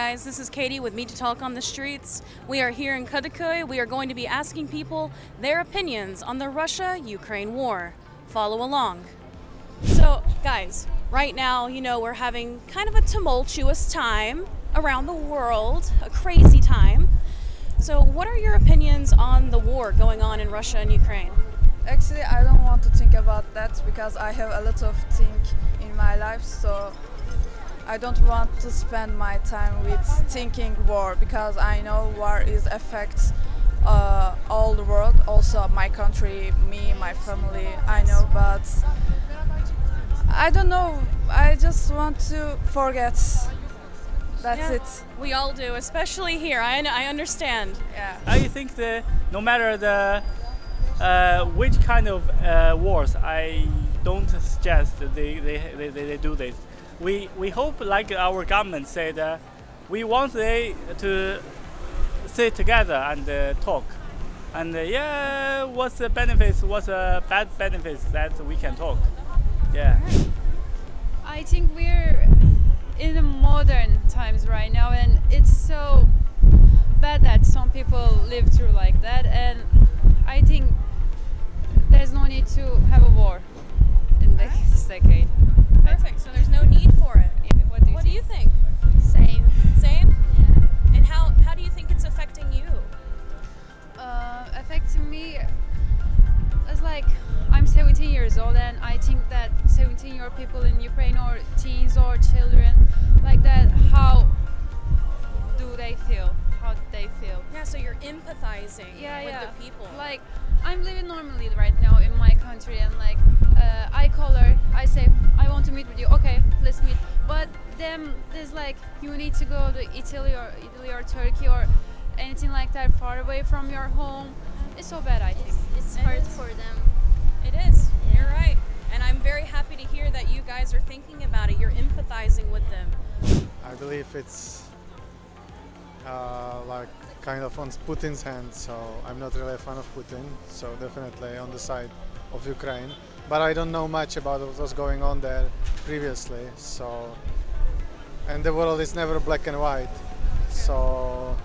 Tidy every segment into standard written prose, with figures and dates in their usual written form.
guys, this is Katie with Meet to Talk on the Streets. We are here in Kadıköy. We are going to be asking people their opinions on the Russia-Ukraine war. Follow along. So, guys, right now, we're having kind of a tumultuous time around the world, a crazy time. So, what are your opinions on the war going on in Russia and Ukraine? Actually, I don't want to think about that because I have a lot of things in my life, so I don't want to spend my time with thinking war because I know war affects all the world, also my country, me, my family, I know, but I don't know, I just want to forget. That's it. We all do, especially here, I understand. Yeah. I think that no matter the which kind of wars, I don't suggest that they do this. We hope, like our government said, we want they to sit together and talk. And what's the benefits, what's the bad benefits that we can talk. Yeah. I think we're in the modern times right now, and it's so bad that some people live through like that, and I think there's no need to have a war in this decade. Perfect, so there's no need for it. What do you think? Same. Same? Yeah. And how do you think it's affecting you? Affecting me is like I'm 17 years old, and I think that 17-year-old people in Ukraine, or teens or children like that, how do they feel? How do they feel? Yeah, so you're empathizing with the people. Like, I'm living normally right now in my country, and like I call her, I say I want to meet with you. Okay, let's meet. But then there's like you need to go to Italy or Turkey or anything like that, far away from your home. It's so bad, I think. It's hard for them. It is. You're right. And I'm very happy to hear that you guys are thinking about it. You're empathizing with them. I believe it's like kind of on Putin's hand, so I'm not really a fan of Putin, so definitely on the side of Ukraine. But I don't know much about what was going on there previously, so, and the world is never black and white, so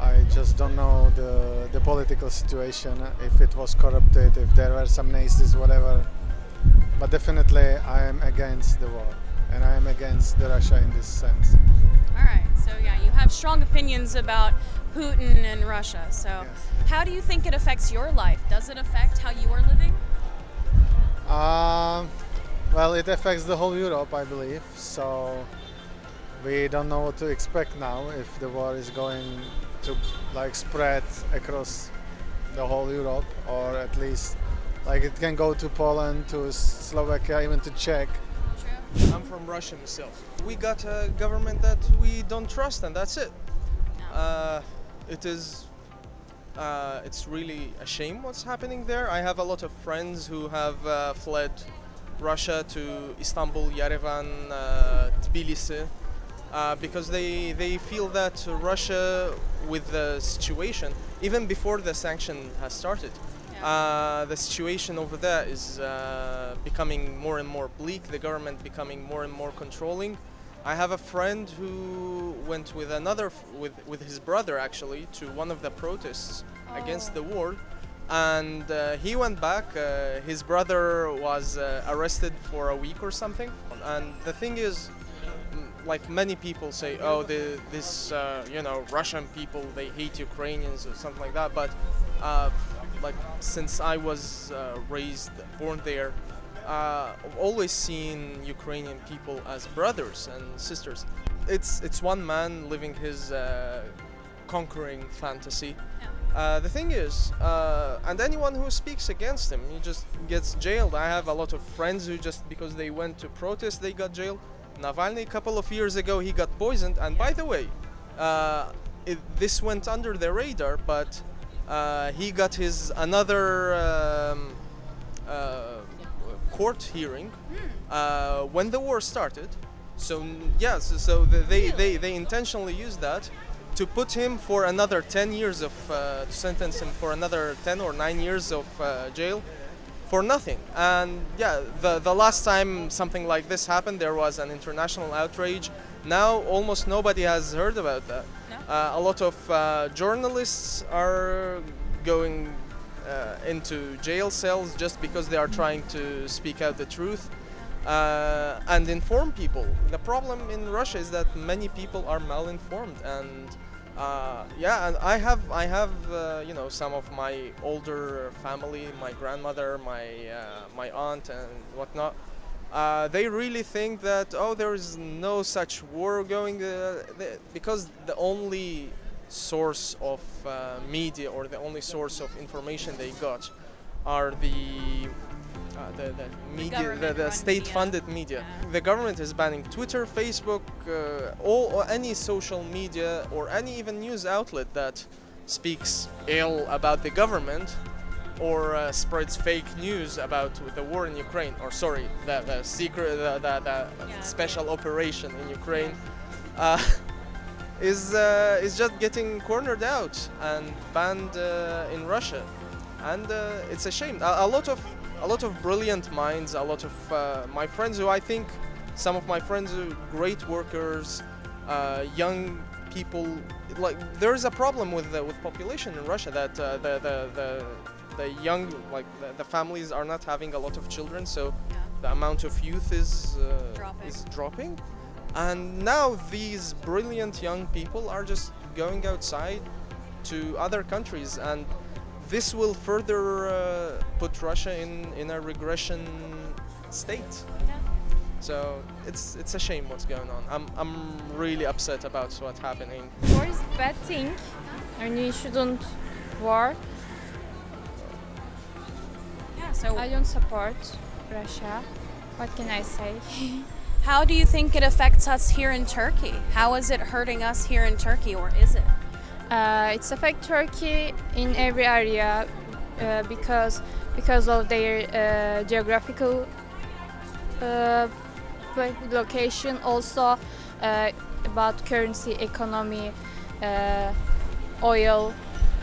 I just don't know the political situation, if it was corrupted, if there were some Nazis, whatever. But definitely I am against the war, and I am against the Russia in this sense. All right, so you have strong opinions about Putin and Russia. So Yes. How do you think it affects your life? Does it affect how you are living? Well, it affects the whole Europe, I believe, so we don't know what to expect now if the war is going to spread across the whole Europe, or at least it can go to Poland, to Slovakia, even to Czech. True. I'm from Russia myself. We got a government that we don't trust, and that's it. No. It's really a shame what's happening there. I have a lot of friends who have fled Russia to Istanbul, Yerevan, Tbilisi, because they feel that Russia, with the situation, even before the sanction has started, the situation over there is becoming more and more bleak, the government becoming more and more controlling. I have a friend who went with with his brother actually to one of the protests against the war, and he went back. His brother was arrested for a week or something, and the thing is, like many people say, oh, this Russian people, they hate Ukrainians or something like that, but since I was born there, I've always seen Ukrainian people as brothers and sisters. It's one man living his conquering fantasy. The thing is, and anyone who speaks against him, he just gets jailed. I have a lot of friends who just because they went to protest, they got jailed. Navalny, a couple of years ago, he got poisoned. And by the way, this went under the radar, but he got his another court hearing when the war started. So yes, so they intentionally used that to put him for another 10 years of to sentence him for another 10 or 9 years of jail for nothing. And yeah, the last time something like this happened, there was an international outrage. Now almost nobody has heard about that. No? A lot of journalists are going into jail cells just because they are trying to speak out the truth and inform people. The problem in Russia is that many people are malinformed, and and I have you know, some of my older family, my grandmother, my aunt and whatnot. They really think that, oh, there is no such war going, because the only source of media, or the only source of information they got, are the media, the state-funded media. Yeah. The government is banning Twitter, Facebook, or any social media, or any even news outlet that speaks ill about the government, or spreads fake news about the war in Ukraine, or sorry, the secret, the special operation in Ukraine, is just getting cornered out and banned in Russia, and it's a shame. A lot of brilliant minds, a lot of my friends who I think, some of my friends are great workers, young people. Like, there is a problem with population in Russia, that the young, like the families are not having a lot of children, so the amount of youth is dropping. And now these brilliant young people are just going outside to other countries, and this will further put Russia in a regression state. Yeah. So it's a shame what's going on. I'm really upset about what's happening. War is a bad thing, and you shouldn't war. Yeah, so I don't support Russia. What can I say? how do you think it affects us here in Turkey? How is it hurting us here in Turkey, or is it? It's affect Turkey in every area because of their geographical location, also about currency, economy, oil.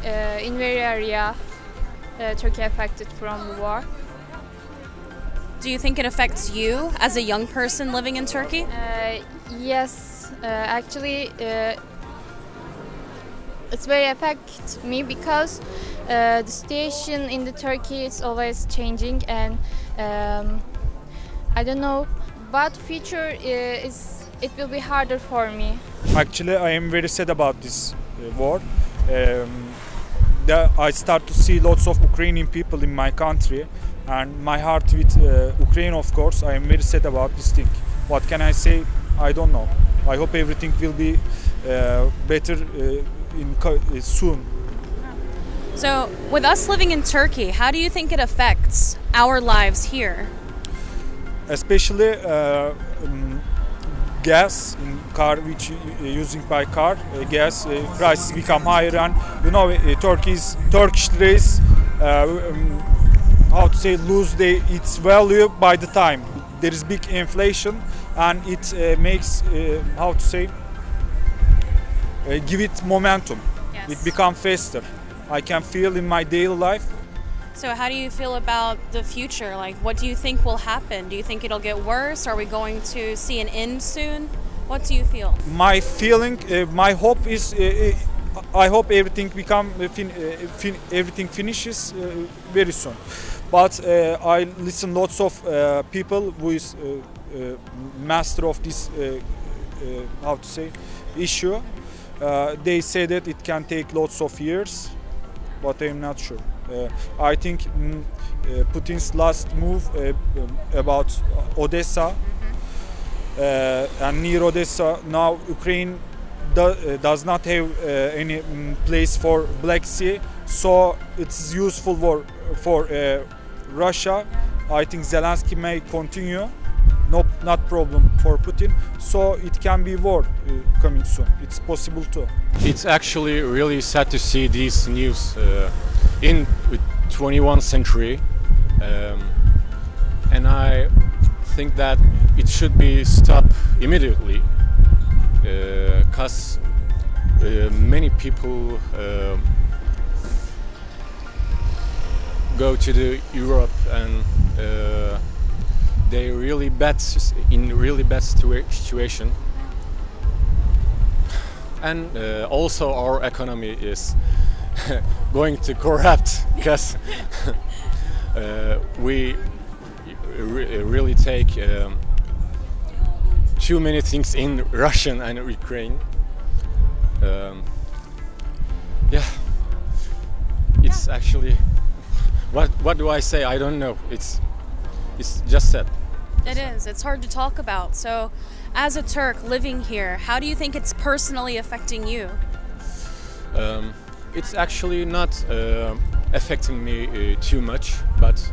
In every area, Turkey affected from the war. Do you think it affects you as a young person living in Turkey? Yes, actually, it's very affect me because the situation in the Turkey is always changing, and I don't know, but future it will be harder for me. Actually, I am very sad about this war. I start to see lots of Ukrainian people in my country, and my heart with Ukraine, of course. I am very sad about this thing. What can I say? I don't know. I hope everything will be better soon. So, with us living in Turkey, how do you think it affects our lives here? Especially gas in car, which using by car, gas prices become higher, and you know, Turkish lira's how to say, lose its value by the time. There is big inflation, and it makes how to say, give it momentum. Yes. It becomes faster. I can feel in my daily life. So how do you feel about the future? Like, what do you think will happen? Do you think it'll get worse? Are we going to see an end soon? What do you feel? My feeling, my hope is, I hope everything everything finishes very soon. But I listen lots of people who is master of this how to say, issue. They say that it can take lots of years, but I'm not sure. I think Putin's last move about Odessa and near Odessa, now Ukraine does not have any place for Black Sea, so it's useful for Russia. I think Zelensky may continue. No, not problem for Putin. So it can be war coming soon. It's possible too. It's actually really sad to see these news in 21st century, and I think that it should be stopped immediately, because many people go to the Europe, and they really in really bad situation, and also our economy is going to corrupt because we really take too many things in Russian and Ukraine. Yeah, it's actually what do I say? I don't know. It's just sad. It is. It's hard to talk about. So, as a Turk living here, how do you think it's personally affecting you? It's actually not affecting me too much, but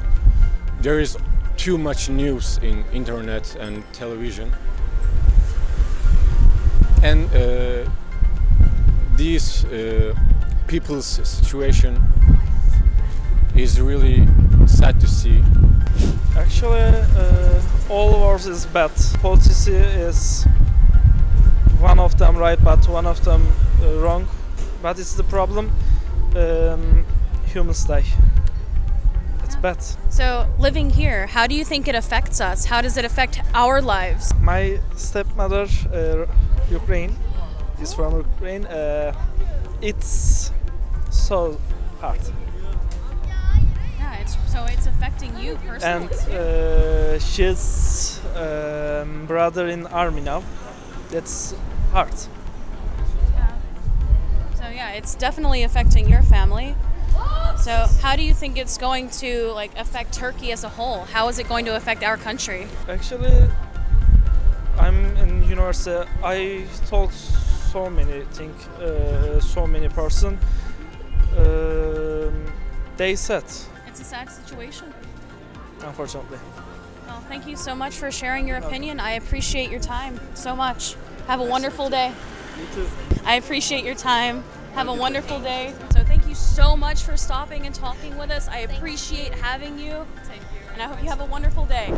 there is too much news in internet and television, and these people's situation is really sad to see. Actually, all wars is bad. Policy is one of them right, but one of them wrong. But it's the problem. Humans die. It's bad. So, living here, how do you think it affects us? How does it affect our lives? My stepmother, Ukraine, is from Ukraine. It's so hard. Yeah, so it's affecting you personally. And she's brother in army now. That's hard. So yeah, it's definitely affecting your family. So how do you think it's going to affect Turkey as a whole? How is it going to affect our country? Actually, I'm in university. I told so many things, so many person. They said. It's a sad situation. Unfortunately. Well, thank you so much for sharing your opinion. I appreciate your time so much. Have a wonderful day. You too. I appreciate your time. Have a wonderful day. So thank you so much for stopping and talking with us. I appreciate having you. Thank you. And I hope you have a wonderful day.